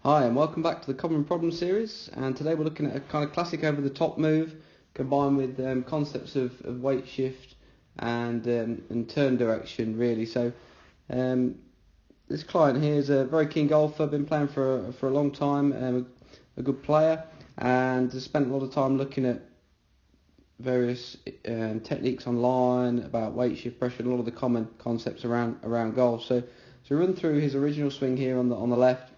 Hi and welcome back to the Common Problem series, and today we're looking at a kind of classic over the top move combined with concepts of weight shift and turn direction really. So this client here is a very keen golfer, been playing for a long time, a good player, and has spent a lot of time looking at various techniques online about weight shift, pressure, and a lot of the common concepts around golf. So we run through his original swing here on the left.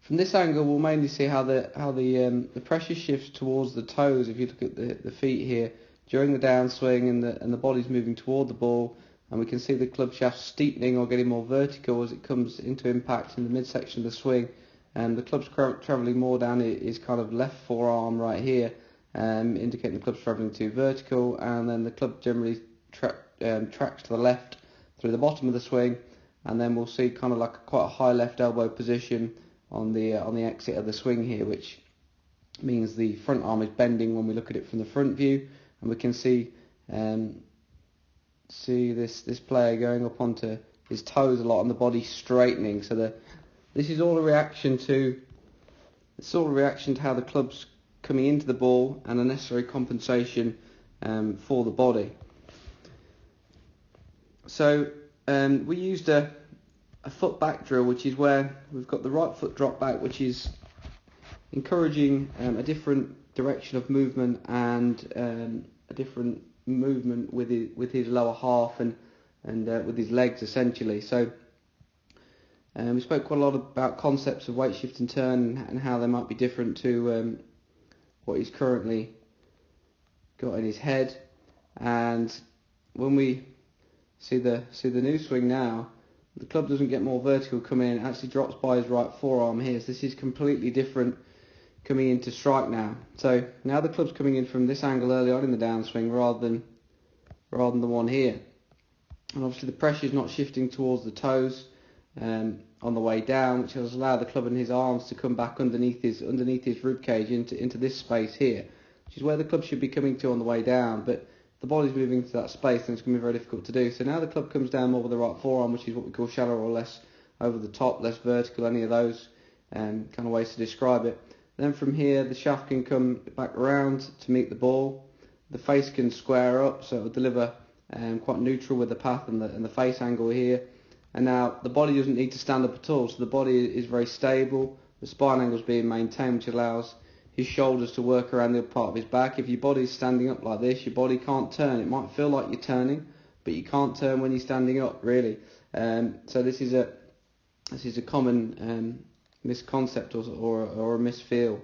From this angle, we'll mainly see how the pressure shifts towards the toes. If you look at the feet here during the downswing, and the body's moving toward the ball, and we can see the club shaft steepening or getting more vertical as it comes into impact in the midsection of the swing. And the club's travelling more down his kind of left forearm right here, indicating the club's travelling too vertical, and then the club generally tracks to the left through the bottom of the swing, and then we'll see kind of like quite a high left elbow position on the exit of the swing here, which means the front arm is bending when we look at it from the front view, and we can see this player going up onto his toes a lot and the body straightening. So this is all a reaction to how the club's coming into the ball and a necessary compensation for the body. So we used a foot back drill, which is where we've got the right foot drop back, which is encouraging a different direction of movement and a different movement with his lower half and with his legs essentially. So we spoke quite a lot about concepts of weight shift and turn and how they might be different to what he's currently got in his head. And when we see the new swing now, the club doesn't get more vertical coming in, it actually drops by his right forearm here. So this is completely different coming into strike now. So now the club's coming in from this angle early on in the downswing rather than the one here. And obviously the pressure is not shifting towards the toes on the way down, which has allowed the club and his arms to come back underneath his rib cage into this space here, which is where the club should be coming to on the way down. But the body's moving into that space, and it's going to be very difficult to do. So now the club comes down more with the right forearm, which is what we call shallow or less over the top, less vertical, any of those kind of ways to describe it. Then from here, the shaft can come back around to meet the ball. The face can square up, so it will deliver quite neutral with the path and the face angle here. And now the body doesn't need to stand up at all, so the body is very stable. The spine angle is being maintained, which allows his shoulders to work around the upper part of his back. If your body's standing up like this, your body can't turn. It might feel like you're turning, but you can't turn when you're standing up, really. So this is a common misconcept or a misfeel.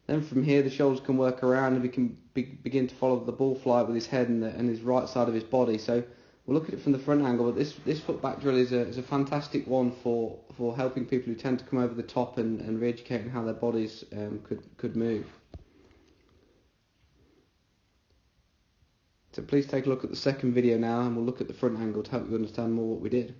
Then from here, the shoulders can work around, and we can begin to follow the ball flight with his head and his right side of his body. So we'll look at it from the front angle, but this foot back drill is a fantastic one for helping people who tend to come over the top and re-educating how their bodies could move. So please take a look at the second video now, and we'll look at the front angle to help you understand more what we did.